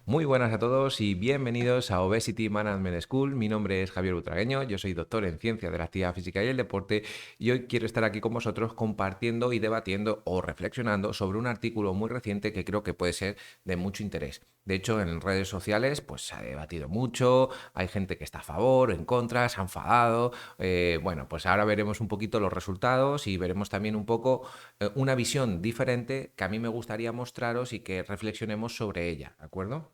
Muy buenas a todos y bienvenidos a Obesity Management School. Mi nombre es Javier Butragueño, yo soy doctor en Ciencias de la Actividad Física y el Deporte y hoy quiero estar aquí con vosotros compartiendo y debatiendo o reflexionando sobre un artículo muy reciente que creo que puede ser de mucho interés. De hecho, en redes sociales pues se ha debatido mucho, hay gente que está a favor, en contra, se ha enfadado. Bueno, pues ahora veremos un poquito los resultados y veremos también un poco una visión diferente que a mí me gustaría mostraros y que reflexionemos sobre ella, ¿de acuerdo?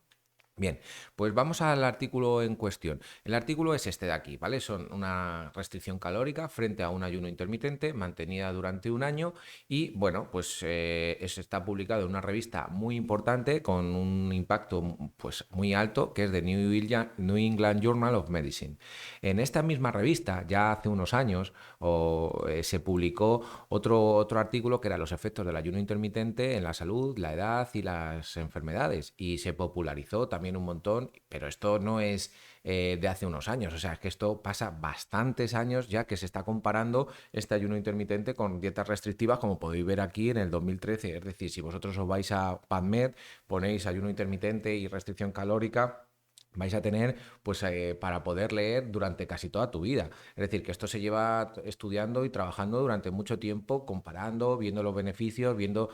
Bien, pues vamos al artículo en cuestión. El artículo es este de aquí, ¿vale? Son una restricción calórica frente a un ayuno intermitente mantenida durante un año y, bueno, pues está publicado en una revista muy importante con un impacto pues muy alto que es de New England Journal of Medicine. En esta misma revista, ya hace unos años, se publicó otro artículo que era los efectos del ayuno intermitente en la salud, la edad y las enfermedades y se popularizó también un montón, pero esto no es de hace unos años, o sea, es que esto pasa bastantes años ya que se está comparando este ayuno intermitente con dietas restrictivas como podéis ver aquí en el 2013, es decir, si vosotros os vais a PubMed, ponéis ayuno intermitente y restricción calórica, vais a tener pues para poder leer durante casi toda tu vida. Es decir, que esto se lleva estudiando y trabajando durante mucho tiempo, comparando, viendo los beneficios, viendo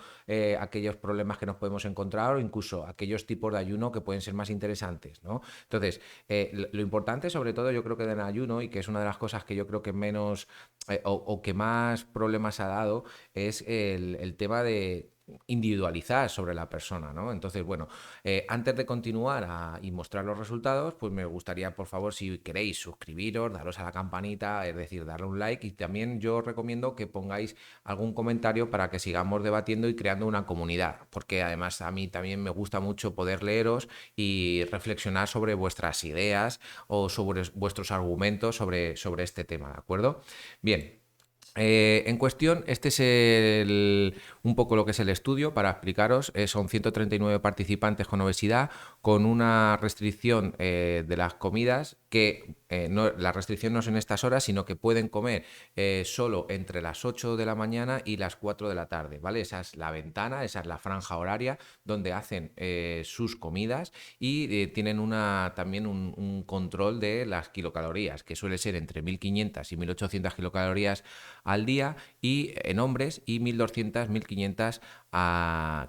aquellos problemas que nos podemos encontrar o incluso aquellos tipos de ayuno que pueden ser más interesantes, ¿no? Entonces, lo importante sobre todo yo creo que del ayuno y que es una de las cosas que yo creo que menos o que más problemas ha dado es el tema de individualizar sobre la persona, ¿no? Entonces, bueno, antes de continuar y mostrar los resultados, pues me gustaría, por favor, si queréis suscribiros, daros a la campanita, es decir, darle un like y también yo os recomiendo que pongáis algún comentario para que sigamos debatiendo y creando una comunidad, porque además a mí también me gusta mucho poder leeros y reflexionar sobre vuestras ideas o sobre vuestros argumentos sobre este tema, ¿de acuerdo? Bien. En cuestión, este es un poco lo que es el estudio para explicaros. Son 139 participantes con obesidad, con una restricción de las comidas, que la restricción no es en estas horas, sino que pueden comer solo entre las 8 de la mañana y las 4 de la tarde, ¿vale? Esa es la ventana, esa es la franja horaria donde hacen sus comidas y tienen también un control de las kilocalorías, que suele ser entre 1500 y 1800 kilocalorías al día y en hombres y 1200, 1500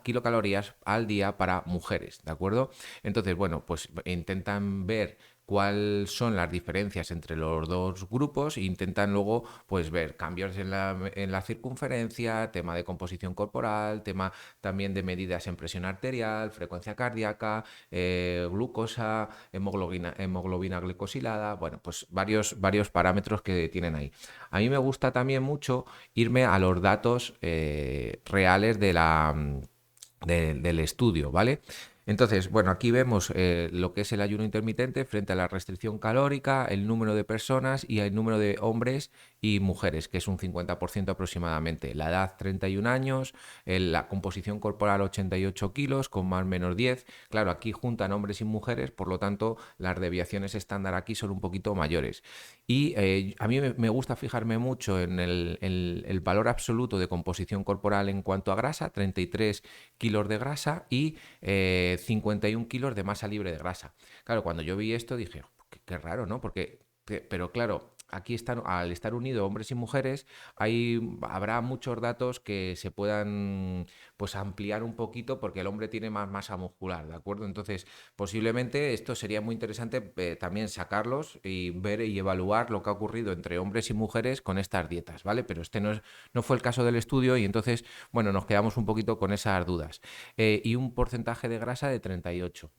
kilocalorías al día para mujeres, ¿de acuerdo? Entonces, bueno, pues intentan ver cuáles son las diferencias entre los dos grupos e intentan luego pues ver cambios en la circunferencia, tema de composición corporal, tema también de medidas en presión arterial, frecuencia cardíaca, glucosa, hemoglobina glicosilada, bueno, pues varios parámetros que tienen ahí. A mí me gusta también mucho irme a los datos reales del estudio, ¿vale? Entonces, bueno, aquí vemos lo que es el ayuno intermitente frente a la restricción calórica, el número de personas y el número de hombres y mujeres, que es un 50% aproximadamente. La edad 31 años, la composición corporal 88 kilos con más o menos 10. Claro, aquí juntan hombres y mujeres, por lo tanto las deviaciones estándar aquí son un poquito mayores. Y a mí me gusta fijarme mucho en el valor absoluto de composición corporal en cuanto a grasa, 33 kilos de grasa y 51 kilos de masa libre de grasa. Claro, cuando yo vi esto dije, qué raro, ¿no? Pero claro, aquí están, al estar unidos hombres y mujeres, habrá muchos datos que se puedan pues ampliar un poquito porque el hombre tiene más masa muscular, ¿de acuerdo? Entonces, posiblemente esto sería muy interesante también sacarlos y ver y evaluar lo que ha ocurrido entre hombres y mujeres con estas dietas, ¿vale? Pero no fue el caso del estudio y entonces, bueno, nos quedamos un poquito con esas dudas. Y un porcentaje de grasa de 38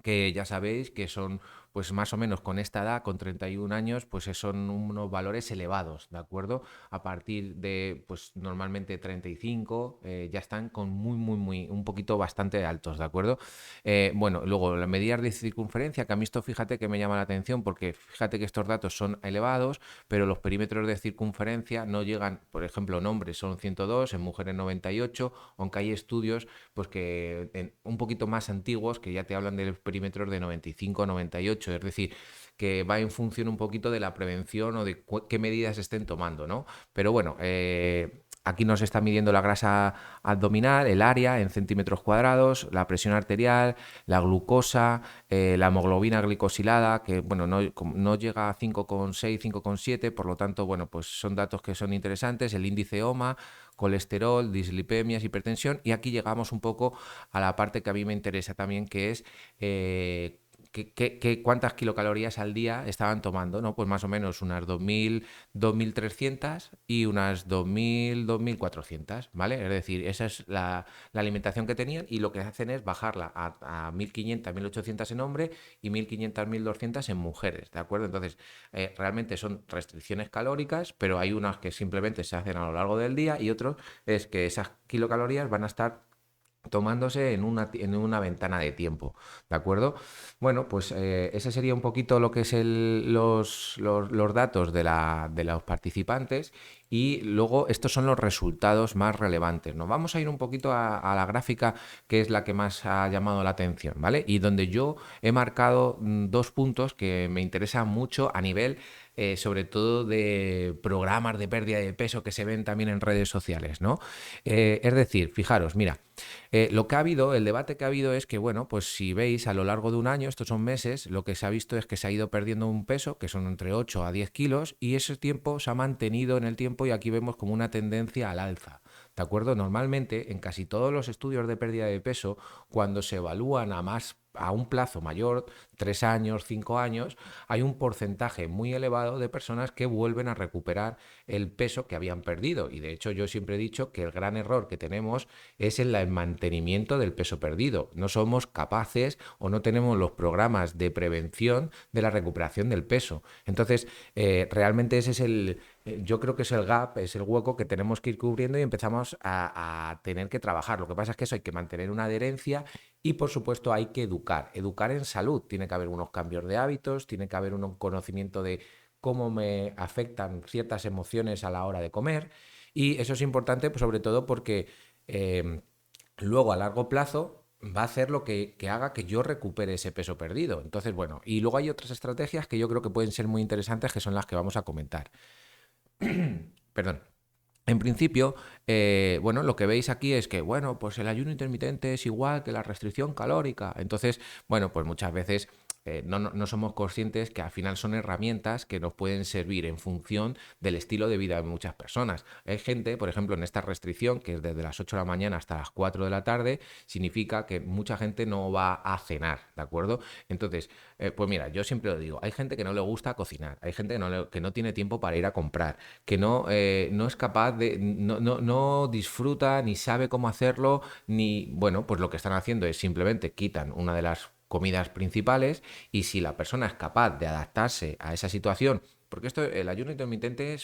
que ya sabéis que son pues más o menos con esta edad, con 31 años, pues son unos valores elevados, ¿de acuerdo? A partir de pues normalmente 35 ya están con un poquito bastante altos, ¿de acuerdo? Bueno, luego las medidas de circunferencia, que a mí esto fíjate que me llama la atención porque fíjate que estos datos son elevados, pero los perímetros de circunferencia no llegan, por ejemplo, en hombres son 102, en mujeres 98, aunque hay estudios pues que un poquito más antiguos que ya te hablan de perímetros de 95 98, es decir, que va en función un poquito de la prevención o de qué medidas estén tomando, ¿no? Pero bueno, Aquí nos está midiendo la grasa abdominal, el área en centímetros cuadrados, la presión arterial, la glucosa, la hemoglobina glicosilada, que bueno, no llega a 5,6, 5,7, por lo tanto, bueno, pues son datos que son interesantes, el índice OMA, colesterol, dislipemias, hipertensión, y aquí llegamos un poco a la parte que a mí me interesa también, que es cuántas kilocalorías al día estaban tomando, ¿no? Pues más o menos unas 2.000, 2.300 y unas 2.000, 2.400, ¿vale? Es decir, esa es la alimentación que tenían, y lo que hacen es bajarla a 1.500, 1.800 en hombre y 1.500, 1.200 en mujeres, ¿de acuerdo? Entonces, realmente son restricciones calóricas, pero hay unas que simplemente se hacen a lo largo del día y otros es que esas kilocalorías van a estar tomándose en una ventana de tiempo, ¿de acuerdo? Bueno, pues ese sería un poquito lo que es los datos de los participantes, y luego estos son los resultados más relevantes. Nos vamos a ir un poquito a la gráfica, que es la que más ha llamado la atención, ¿vale? Y donde yo he marcado dos puntos que me interesan mucho a nivel sobre todo de programas de pérdida de peso que se ven también en redes sociales, ¿no? Es decir, fijaros, mira, lo que ha habido, el debate que ha habido es que, bueno, pues si veis a lo largo de un año, estos son meses, lo que se ha visto es que se ha ido perdiendo un peso, que son entre 8 a 10 kilos, y ese tiempo se ha mantenido en el tiempo, y aquí vemos como una tendencia al alza. ¿De acuerdo? Normalmente, en casi todos los estudios de pérdida de peso, cuando se evalúan a un plazo mayor, 3 años, 5 años, hay un porcentaje muy elevado de personas que vuelven a recuperar el peso que habían perdido. Y de hecho yo siempre he dicho que el gran error que tenemos es el mantenimiento del peso perdido. No somos capaces o no tenemos los programas de prevención de la recuperación del peso. Entonces, realmente ese es yo creo que es el gap, es el hueco que tenemos que ir cubriendo, y empezamos a tener que trabajar. Lo que pasa es que eso hay que mantener una adherencia, y por supuesto hay que educar en salud. Tiene que haber unos cambios de hábitos, tiene que haber un conocimiento de cómo me afectan ciertas emociones a la hora de comer, y eso es importante, pues, sobre todo porque eh, luego a largo plazo va a hacer lo que haga que yo recupere ese peso perdido. Entonces, bueno, y luego hay otras estrategias que yo creo que pueden ser muy interesantes, que son las que vamos a comentar. Perdón. En principio, bueno, lo que veis aquí es que, bueno, pues el ayuno intermitente es igual que la restricción calórica. Entonces, bueno, pues muchas veces no somos conscientes que al final son herramientas que nos pueden servir en función del estilo de vida de muchas personas. Hay gente, por ejemplo, en esta restricción, que es desde las 8 de la mañana hasta las 4 de la tarde, significa que mucha gente no va a cenar, ¿de acuerdo? Entonces, pues mira, yo siempre lo digo, hay gente que no le gusta cocinar, hay gente que no tiene tiempo para ir a comprar, que no es capaz no disfruta ni sabe cómo hacerlo, ni, bueno, pues lo que están haciendo es simplemente quitan una de las comidas principales, y si la persona es capaz de adaptarse a esa situación, porque el ayuno intermitente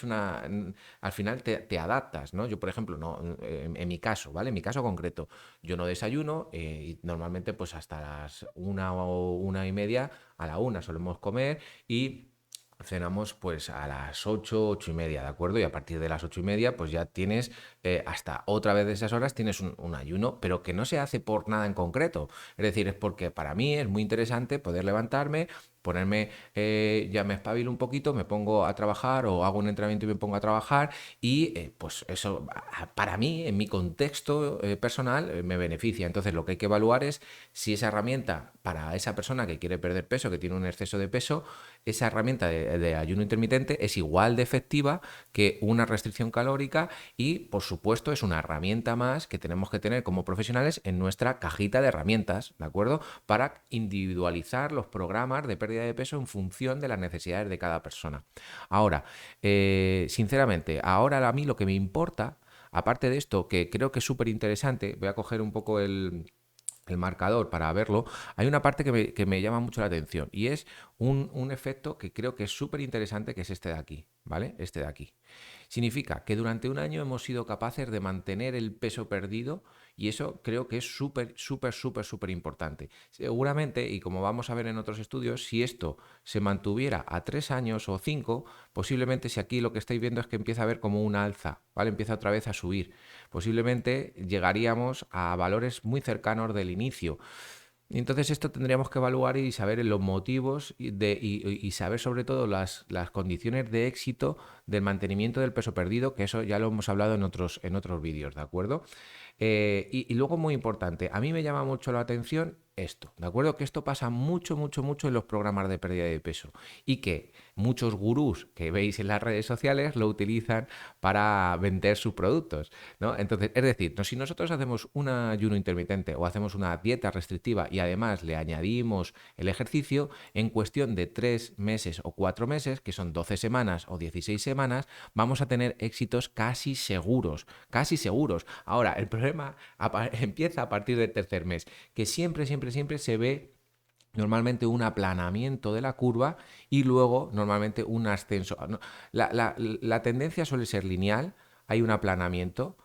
al final te adaptas, ¿no? Yo, por ejemplo, no, en mi caso, ¿vale? En mi caso concreto, yo no desayuno, y normalmente pues hasta las 1 o 1:30, a la 1 solemos comer, y cenamos pues a las 8, 8:30, ¿de acuerdo? Y a partir de las 8:30 pues ya tienes, hasta otra vez de esas horas tienes un ayuno, pero que no se hace por nada en concreto. Es decir, es porque para mí es muy interesante poder levantarme, ponerme, ya me espabilo un poquito, me pongo a trabajar, o hago un entrenamiento y me pongo a trabajar, y pues eso para mí, en mi contexto personal, me beneficia. Entonces lo que hay que evaluar es si esa herramienta para esa persona que quiere perder peso, que tiene un exceso de peso, esa herramienta de ayuno intermitente es igual de efectiva que una restricción calórica, y por supuesto es una herramienta más que tenemos que tener como profesionales en nuestra cajita de herramientas, ¿de acuerdo? Para individualizar los programas de pérdida de peso en función de las necesidades de cada persona. Ahora, sinceramente, ahora a mí lo que me importa, aparte de esto, que creo que es súper interesante, voy a coger un poco el marcador para verlo, hay una parte que me llama mucho la atención, y es un efecto que creo que es súper interesante, que es este de aquí, ¿vale? Este de aquí. Significa que durante un año hemos sido capaces de mantener el peso perdido, y eso creo que es súper, súper, súper, súper importante. Seguramente, y como vamos a ver en otros estudios, si esto se mantuviera a 3 años o 5, posiblemente, si aquí lo que estáis viendo es que empieza a ver como una alza, ¿vale? Empieza otra vez a subir. Posiblemente llegaríamos a valores muy cercanos del inicio. Y entonces esto tendríamos que evaluar y saber los motivos y saber sobre todo las condiciones de éxito del mantenimiento del peso perdido, que eso ya lo hemos hablado en otros vídeos, ¿de acuerdo? Y luego, muy importante, a mí me llama mucho la atención esto, ¿de acuerdo? Que esto pasa mucho, mucho, mucho en los programas de pérdida de peso y que muchos gurús que veis en las redes sociales lo utilizan para vender sus productos, ¿no? Entonces, es decir, si nosotros hacemos un ayuno intermitente o hacemos una dieta restrictiva y además le añadimos el ejercicio, en cuestión de 3 meses o 4 meses, que son 12 semanas o 16 semanas, vamos a tener éxitos casi seguros, casi seguros. Ahora, el problema empieza a partir del tercer mes, que siempre, siempre, siempre se ve normalmente un aplanamiento de la curva y luego normalmente un ascenso. No, la tendencia suele ser lineal, hay un aplanamiento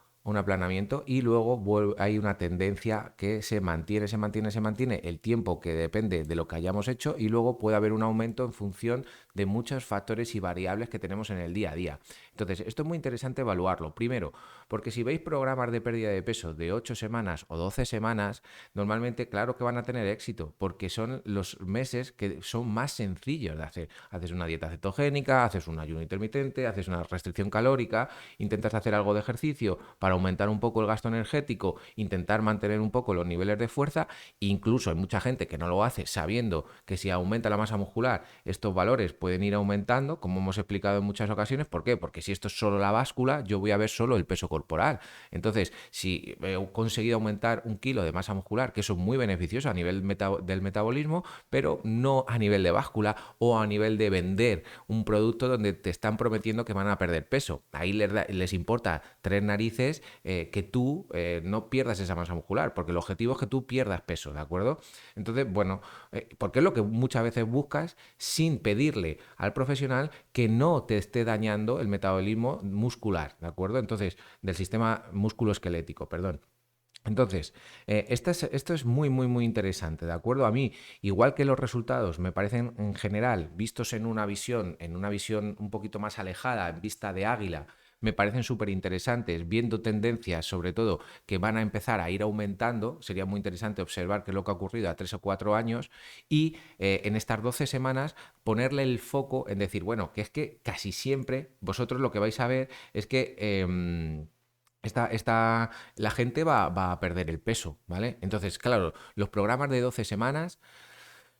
y luego hay una tendencia que se mantiene, se mantiene, se mantiene el tiempo que depende de lo que hayamos hecho y luego puede haber un aumento en función de muchos factores y variables que tenemos en el día a día. Entonces, esto es muy interesante evaluarlo. Primero, porque si veis programas de pérdida de peso de 8 semanas o 12 semanas, normalmente claro que van a tener éxito, porque son los meses que son más sencillos de hacer. Haces una dieta cetogénica, haces un ayuno intermitente, haces una restricción calórica, intentas hacer algo de ejercicio para aumentar un poco el gasto energético, intentar mantener un poco los niveles de fuerza, incluso hay mucha gente que no lo hace sabiendo que si aumenta la masa muscular, estos valores pueden ir aumentando, como hemos explicado en muchas ocasiones. ¿Por qué? Porque si esto es solo la báscula, yo voy a ver solo el peso corporal. Entonces, si he conseguido aumentar 1 kilo de masa muscular, que eso es muy beneficioso a nivel del metabolismo, pero no a nivel de báscula o a nivel de vender un producto donde te están prometiendo que van a perder peso. Ahí les importa 3 narices que tú no pierdas esa masa muscular, porque el objetivo es que tú pierdas peso, ¿de acuerdo? Entonces, bueno, porque es lo que muchas veces buscas sin pedirle al profesional que no te esté dañando el metabolismo muscular, ¿de acuerdo? Entonces, del sistema musculoesquelético, perdón. Entonces, esto es muy, muy, muy interesante, ¿de acuerdo? A mí, igual que los resultados me parecen en general, vistos en una visión un poquito más alejada, en vista de águila, me parecen súper interesantes, viendo tendencias, sobre todo, que van a empezar a ir aumentando. Sería muy interesante observar qué es lo que ha ocurrido a 3 o 4 años y en estas 12 semanas ponerle el foco en decir, bueno, que es que casi siempre vosotros lo que vais a ver es que la gente va a perder el peso, ¿vale? Entonces, claro, los programas de 12 semanas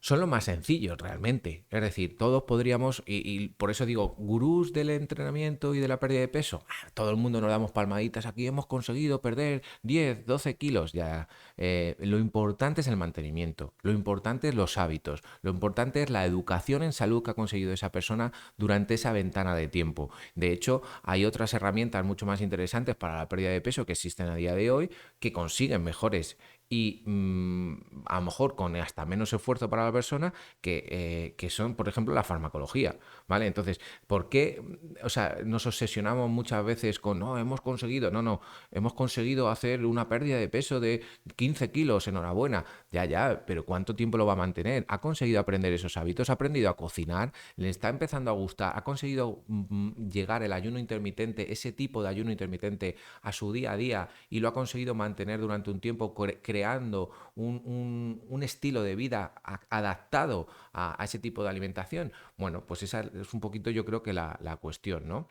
son los más sencillos realmente. Es decir, todos podríamos, y por eso digo, gurús del entrenamiento y de la pérdida de peso, todo el mundo nos damos palmaditas, aquí hemos conseguido perder 10, 12 kilos. Ya, lo importante es el mantenimiento, lo importante es los hábitos, lo importante es la educación en salud que ha conseguido esa persona durante esa ventana de tiempo. De hecho, hay otras herramientas mucho más interesantes para la pérdida de peso que existen a día de hoy que consiguen mejores y a lo mejor con hasta menos esfuerzo para la persona que son, por ejemplo, la farmacología, ¿vale? Entonces, ¿por qué, o sea, nos obsesionamos muchas veces con, no, hemos conseguido, no, no, hemos conseguido hacer una pérdida de peso de 15 kilos, enhorabuena, ya, ya, pero ¿cuánto tiempo lo va a mantener? ¿Ha conseguido aprender esos hábitos? ¿Ha aprendido a cocinar? ¿Le está empezando a gustar? ¿Ha conseguido llegar el ayuno intermitente, ese tipo de ayuno intermitente a su día a día y lo ha conseguido mantener durante un tiempo creando un estilo de vida adaptado a ese tipo de alimentación? Bueno, pues esa es un poquito yo creo que la cuestión, ¿no?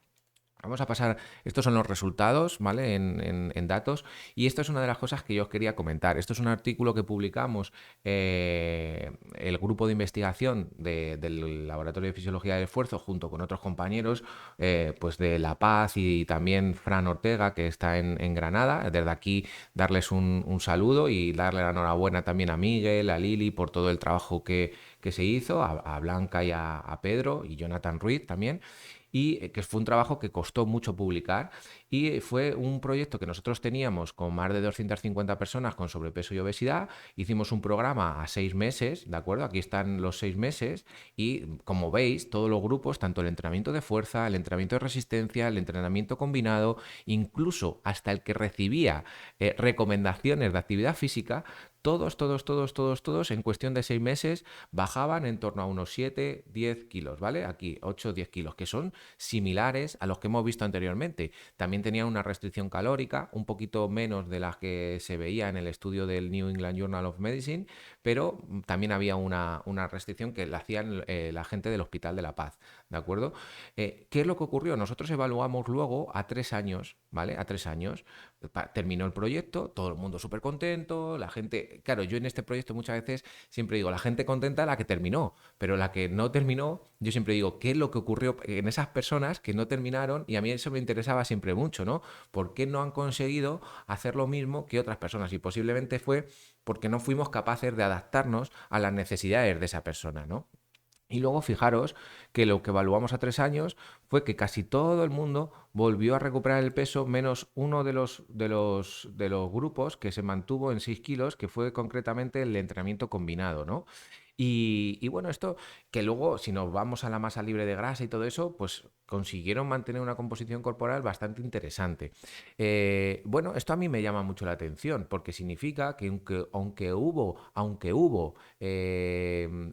Vamos a pasar, estos son los resultados, ¿vale? En datos. Y esto es una de las cosas que yo os quería comentar. Esto es un artículo que publicamos el grupo de investigación del Laboratorio de Fisiología del Esfuerzo junto con otros compañeros pues de La Paz y también Fran Ortega, que está en Granada. Desde aquí darles un saludo y darle la enhorabuena también a Miguel, a Lili por todo el trabajo que se hizo, a Blanca y a Pedro y Jonathan Ruiz también y que fue un trabajo que costó mucho publicar y fue un proyecto que nosotros teníamos con más de 250 personas con sobrepeso y obesidad. Hicimos un programa a 6 meses, ¿de acuerdo? Aquí están los 6 meses y como veis, todos los grupos, tanto el entrenamiento de fuerza, el entrenamiento de resistencia, el entrenamiento combinado, incluso hasta el que recibía recomendaciones de actividad física, todos, todos, todos, todos, todos, en cuestión de 6 meses, bajaban en torno a unos 7, 10 kilos, ¿vale? Aquí, 8, 10 kilos, que son similares a los que hemos visto anteriormente. También tenían una restricción calórica, un poquito menos de las que se veía en el estudio del New England Journal of Medicine, pero también había una restricción que la hacían la gente del Hospital de la Paz, ¿de acuerdo? ¿Qué es lo que ocurrió? Nosotros evaluamos luego a 3 años, ¿vale? A 3 años. Terminó el proyecto, todo el mundo súper contento, la gente, claro, yo en este proyecto muchas veces siempre digo, la gente contenta la que terminó, pero la que no terminó, yo siempre digo, ¿qué es lo que ocurrió en esas personas que no terminaron? Y a mí eso me interesaba siempre mucho, ¿no? ¿Por qué no han conseguido hacer lo mismo que otras personas? Y posiblemente fue porque no fuimos capaces de adaptarnos a las necesidades de esa persona, ¿no? Y luego fijaros que lo que evaluamos a 3 años fue que casi todo el mundo volvió a recuperar el peso, menos uno de los grupos que se mantuvo en 6 kilos, que fue concretamente el entrenamiento combinado, ¿no? Y bueno, esto que luego, si nos vamos a la masa libre de grasa y todo eso, pues consiguieron mantener una composición corporal bastante interesante. Bueno, esto a mí me llama mucho la atención porque significa que aunque hubo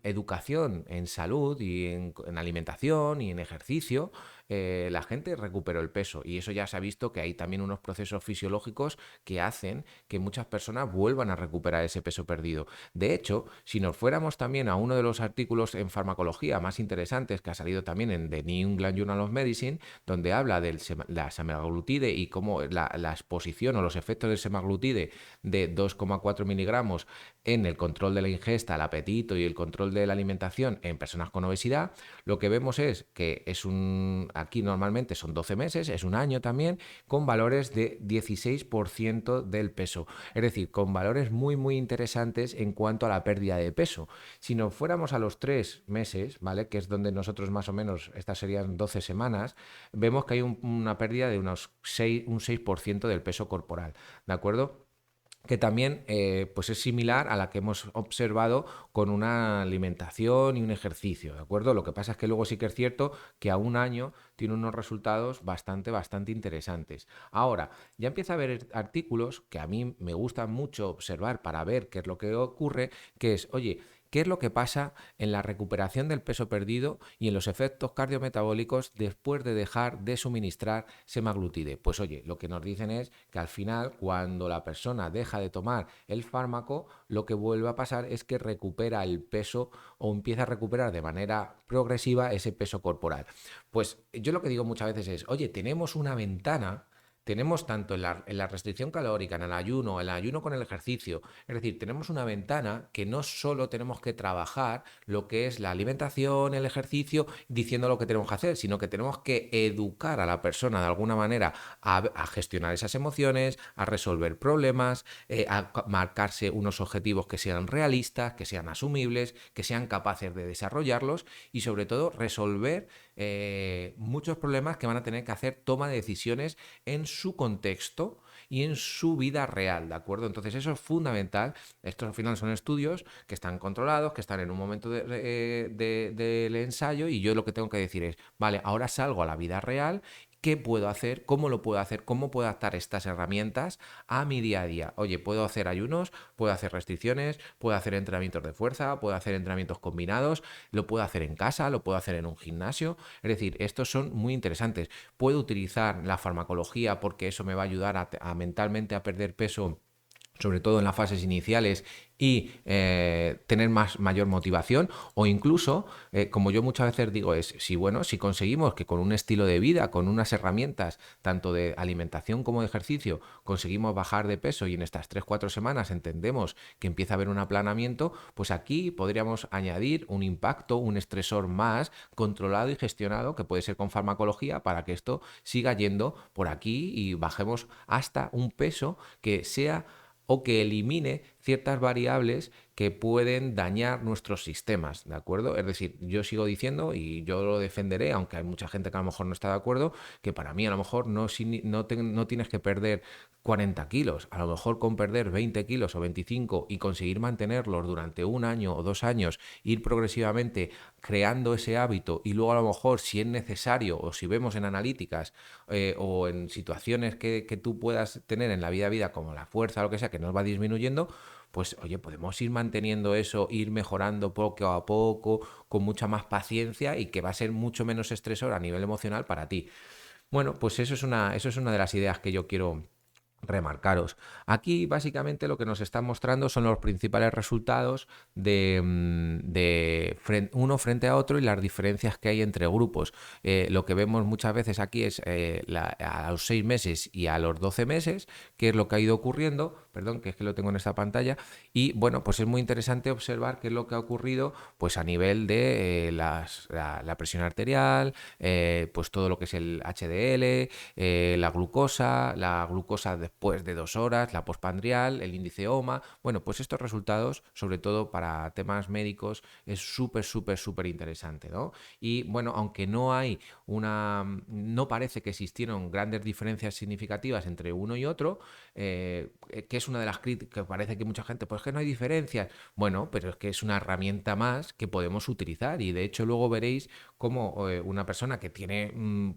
educación en salud y en alimentación y en ejercicio, la gente recuperó el peso y eso ya se ha visto que hay también unos procesos fisiológicos que hacen que muchas personas vuelvan a recuperar ese peso perdido. De hecho, si nos fuéramos también a uno de los artículos en farmacología más interesantes que ha salido también en The New England Journal of Medicine, donde habla de la semaglutide y cómo la exposición o los efectos del semaglutide de 2,4 miligramos en el control de la ingesta, el apetito y el control de la alimentación en personas con obesidad, lo que vemos es que aquí normalmente son 12 meses, es un año también, con valores de 16% del peso. Es decir, con valores muy, muy interesantes en cuanto a la pérdida de peso. Si nos fuéramos a los 3 meses, ¿vale? Que es donde nosotros más o menos, estas serían 12 semanas, vemos que hay una pérdida de un 6% del peso corporal, ¿de acuerdo? Que también pues es similar a la que hemos observado con una alimentación y un ejercicio, ¿de acuerdo? Lo que pasa es que luego sí que es cierto que a un año tiene unos resultados bastante, bastante interesantes. Ahora, ya empieza a haber artículos que a mí me gustan mucho observar para ver qué es lo que ocurre, que es, oye, ¿qué es lo que pasa en la recuperación del peso perdido y en los efectos cardiometabólicos después de dejar de suministrar semaglutide? Pues oye, lo que nos dicen es que al final, cuando la persona deja de tomar el fármaco, lo que vuelve a pasar es que recupera el peso o empieza a recuperar de manera progresiva ese peso corporal. Pues yo lo que digo muchas veces es, oye, tenemos una ventana. Tenemos tanto en la restricción calórica, en el ayuno con el ejercicio. Es decir, tenemos una ventana que no solo tenemos que trabajar lo que es la alimentación, el ejercicio, diciendo lo que tenemos que hacer, sino que tenemos que educar a la persona de alguna manera a gestionar esas emociones, a resolver problemas, a marcarse unos objetivos que sean realistas, que sean asumibles, que sean capaces de desarrollarlos y sobre todo resolver muchos problemas que van a tener que hacer toma de decisiones en su contexto y en su vida real, ¿de acuerdo? Entonces eso es fundamental. Estos al final son estudios que están controlados, que están en un momento del ensayo y yo lo que tengo que decir es, vale, ahora salgo a la vida real. ¿Qué puedo hacer? ¿Cómo lo puedo hacer? ¿Cómo puedo adaptar estas herramientas a mi día a día? Oye, puedo hacer ayunos, puedo hacer restricciones, puedo hacer entrenamientos de fuerza, puedo hacer entrenamientos combinados, lo puedo hacer en casa, lo puedo hacer en un gimnasio. Es decir, estos son muy interesantes. Puedo utilizar la farmacología porque eso me va a ayudar a mentalmente a perder peso, sobre todo en las fases iniciales, y tener mayor motivación, o incluso, como yo muchas veces digo, es si bueno, si conseguimos que con un estilo de vida, con unas herramientas, tanto de alimentación como de ejercicio, conseguimos bajar de peso y en estas 3 4 semanas entendemos que empieza a haber un aplanamiento, pues aquí podríamos añadir un impacto, un estresor más controlado y gestionado, que puede ser con farmacología, para que esto siga yendo por aquí y bajemos hasta un peso que sea o que elimine ciertas variables que pueden dañar nuestros sistemas, ¿de acuerdo? Es decir, yo sigo diciendo y yo lo defenderé, aunque hay mucha gente que a lo mejor no está de acuerdo, que para mí a lo mejor no tienes que perder 40 kilos, a lo mejor con perder 20 kilos o 25 y conseguir mantenerlos durante un año o 2 años, ir progresivamente creando ese hábito y luego a lo mejor si es necesario o si vemos en analíticas o en situaciones que tú puedas tener en la vida a vida como la fuerza o lo que sea que nos va disminuyendo, pues oye, podemos ir manteniendo eso, ir mejorando poco a poco, con mucha más paciencia y que va a ser mucho menos estresor a nivel emocional para ti. Bueno, pues eso es una de las ideas que yo quiero remarcaros. Aquí básicamente lo que nos están mostrando son los principales resultados de uno frente a otro y las diferencias que hay entre grupos. Lo que vemos muchas veces aquí es a los 6 meses y a los 12 meses, qué es lo que ha ido ocurriendo, perdón, que es que lo tengo en esta pantalla, y bueno, pues es muy interesante observar qué es lo que ha ocurrido pues a nivel de la presión arterial, pues todo lo que es el HDL, la glucosa después de 2 horas, la postprandial, el índice OMA. Bueno, pues estos resultados, sobre todo para temas médicos, es súper, súper, súper interesante, ¿no? Y bueno, aunque no parece que existieran grandes diferencias significativas entre uno y otro, que es una de las críticas, que parece que mucha gente, pues que no hay diferencias. Bueno, pero es que es una herramienta más que podemos utilizar y de hecho luego veréis cómo una persona que tiene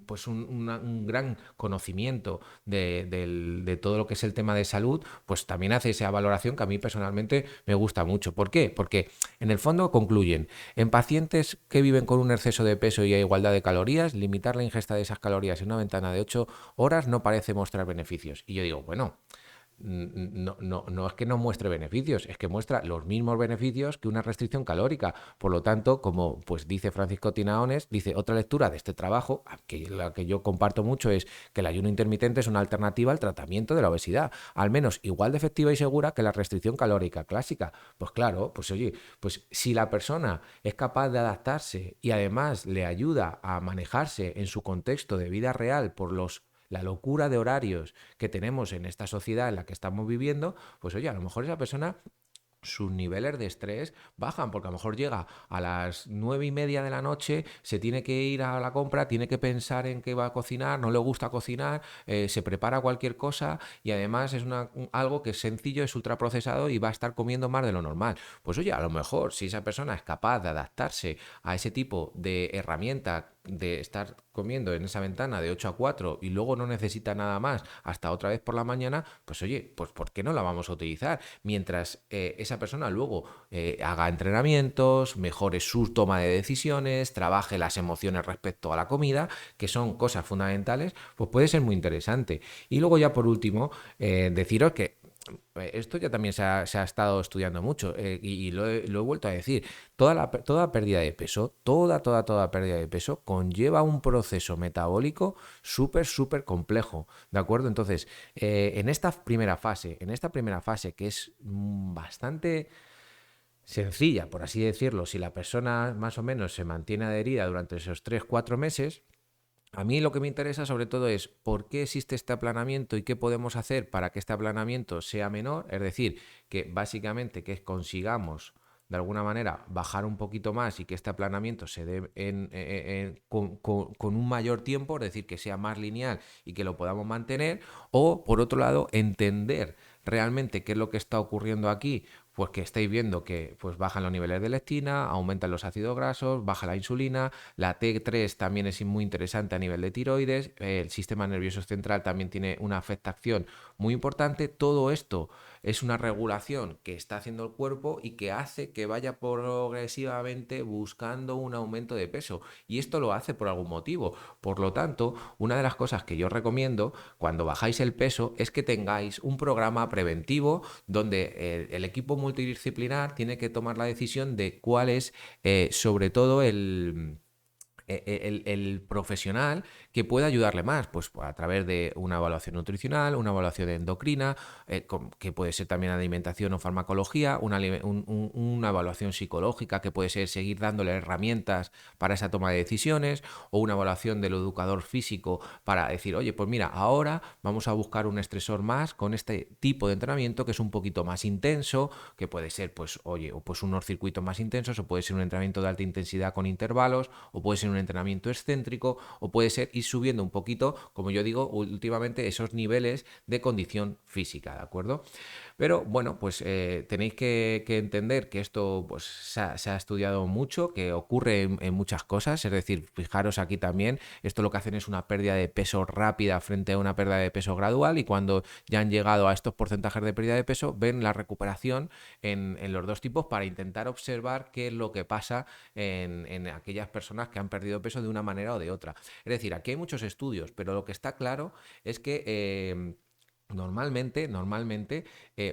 pues un gran conocimiento de todo lo que es el tema de salud, pues también hace esa valoración que a mí personalmente me gusta mucho. ¿Por qué? Porque en el fondo concluyen, en pacientes que viven con un exceso de peso y a igualdad de calorías, limitar la ingesta de esas calorías en una ventana de 8 horas no parece mostrar beneficios. Y yo digo, bueno, no es que no muestre beneficios, es que muestra los mismos beneficios que una restricción calórica. Por lo tanto, como pues dice Francisco Tinaones, dice otra lectura de este trabajo, que la que yo comparto mucho, es que el ayuno intermitente es una alternativa al tratamiento de la obesidad, al menos igual de efectiva y segura que la restricción calórica clásica. Pues claro, pues oye, pues si la persona es capaz de adaptarse y además le ayuda a manejarse en su contexto de vida real por la locura de horarios que tenemos en esta sociedad en la que estamos viviendo, pues oye, a lo mejor esa persona sus niveles de estrés bajan, porque a lo mejor llega a las 9:30 de la noche, se tiene que ir a la compra, tiene que pensar en qué va a cocinar, no le gusta cocinar, se prepara cualquier cosa y además es algo que es sencillo, es ultraprocesado y va a estar comiendo más de lo normal. Pues oye, a lo mejor si esa persona es capaz de adaptarse a ese tipo de herramienta de estar comiendo en esa ventana de 8 a 4 y luego no necesita nada más hasta otra vez por la mañana, pues oye, pues ¿por qué no la vamos a utilizar? Mientras esa persona luego haga entrenamientos, mejore su toma de decisiones, trabaje las emociones respecto a la comida, que son cosas fundamentales, pues puede ser muy interesante. Y luego ya por último, deciros que esto ya también se ha estado estudiando mucho y lo he vuelto a decir. Toda pérdida de peso, toda pérdida de peso conlleva un proceso metabólico súper, súper complejo, ¿de acuerdo? Entonces, en esta primera fase que es bastante sencilla, por así decirlo, si la persona más o menos se mantiene adherida durante esos 3 4 meses, a mí lo que me interesa sobre todo es por qué existe este aplanamiento y qué podemos hacer para que este aplanamiento sea menor, es decir, que básicamente que consigamos de alguna manera bajar un poquito más y que este aplanamiento se dé con un mayor tiempo, es decir, que sea más lineal y que lo podamos mantener, o por otro lado, entender realmente qué es lo que está ocurriendo aquí, pues que estáis viendo que pues bajan los niveles de leptina, aumentan los ácidos grasos, baja la insulina, la T3 también es muy interesante a nivel de tiroides, el sistema nervioso central también tiene una afectación muy importante. Todo esto es una regulación que está haciendo el cuerpo y que hace que vaya progresivamente buscando un aumento de peso. Y esto lo hace por algún motivo. Por lo tanto, una de las cosas que yo recomiendo cuando bajáis el peso es que tengáis un programa preventivo donde el equipo multidisciplinar tiene que tomar la decisión de cuál es sobre todo el profesional que pueda ayudarle más, pues a través de una evaluación nutricional, una evaluación endocrina, que puede ser también alimentación o farmacología, una evaluación psicológica que puede ser seguir dándole herramientas para esa toma de decisiones, o una evaluación del educador físico para decir, oye, pues mira, ahora vamos a buscar un estresor más con este tipo de entrenamiento que es un poquito más intenso, que puede ser, pues, oye, o pues unos circuitos más intensos, o puede ser un entrenamiento de alta intensidad con intervalos, o puede ser un entrenamiento excéntrico, o puede ser ir subiendo un poquito, como yo digo últimamente, esos niveles de condición física, ¿de acuerdo? Pero bueno, pues tenéis que entender que esto pues, se ha estudiado mucho, que ocurre en muchas cosas. Es decir, fijaros aquí también, esto lo que hacen es una pérdida de peso rápida frente a una pérdida de peso gradual y cuando ya han llegado a estos porcentajes de pérdida de peso, ven la recuperación en los dos tipos para intentar observar qué es lo que pasa en aquellas personas que han perdido peso de una manera o de otra. Es decir, aquí hay muchos estudios, pero lo que está claro es que normalmente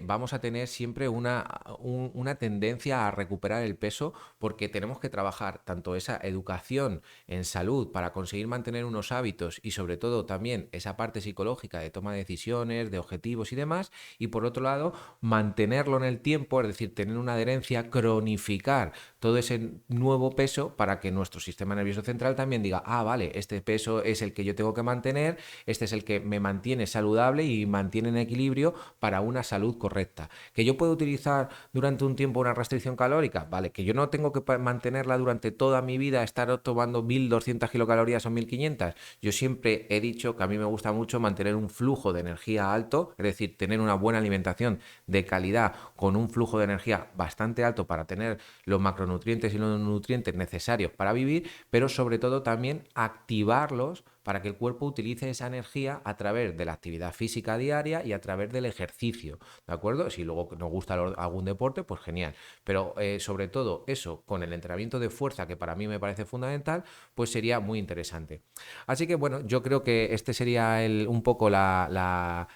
vamos a tener siempre una tendencia a recuperar el peso porque tenemos que trabajar tanto esa educación en salud para conseguir mantener unos hábitos y sobre todo también esa parte psicológica de toma de decisiones, de objetivos y demás, y por otro lado mantenerlo en el tiempo, es decir, tener una adherencia, cronificar todo ese nuevo peso para que nuestro sistema nervioso central también diga, ah, vale, este peso es el que yo tengo que mantener, este es el que me mantiene saludable y mantiene en equilibrio para una salud correcta. ¿Que yo puedo utilizar durante un tiempo una restricción calórica? Vale, que yo no tengo que mantenerla durante toda mi vida, estar tomando 1200 kilocalorías o 1500. Yo siempre he dicho que a mí me gusta mucho mantener un flujo de energía alto, es decir, tener una buena alimentación de calidad con un flujo de energía bastante alto para tener los macronutrientes y los nutrientes necesarios para vivir, pero sobre todo también activarlos para que el cuerpo utilice esa energía a través de la actividad física diaria y a través del ejercicio, ¿de acuerdo? Si luego nos gusta algún deporte, pues genial. Pero sobre todo eso, con el entrenamiento de fuerza, que para mí me parece fundamental, pues sería muy interesante. Así que bueno, yo creo que este sería un poco la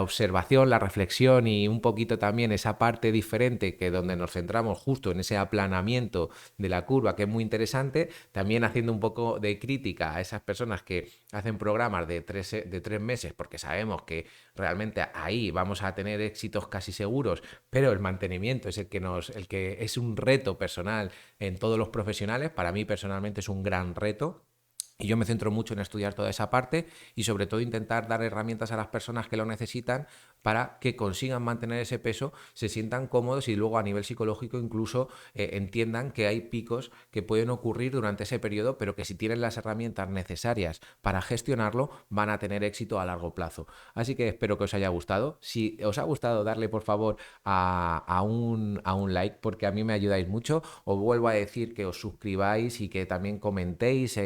observación, la reflexión y un poquito también esa parte diferente que donde nos centramos justo en ese aplanamiento de la curva, que es muy interesante, también haciendo un poco de crítica a esas personas que hacen programas de 3 meses porque sabemos que realmente ahí vamos a tener éxitos casi seguros, pero el mantenimiento es el que es un reto personal en todos los profesionales. Para mí personalmente es un gran reto. Y yo me centro mucho en estudiar toda esa parte y sobre todo intentar dar herramientas a las personas que lo necesitan para que consigan mantener ese peso, se sientan cómodos y luego a nivel psicológico incluso entiendan que hay picos que pueden ocurrir durante ese periodo, pero que si tienen las herramientas necesarias para gestionarlo, van a tener éxito a largo plazo. Así que espero que os haya gustado. Si os ha gustado, darle por favor a un like porque a mí me ayudáis mucho. Os vuelvo a decir que os suscribáis y que también comentéis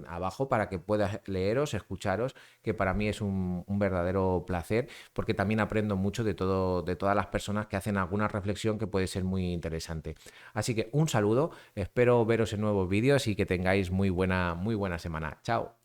abajo para que pueda leeros, escucharos, que para mí es un verdadero placer porque también aprendo mucho de todas las personas que hacen alguna reflexión que puede ser muy interesante. Así que un saludo, espero veros en nuevos vídeos y que tengáis muy buena semana. Chao.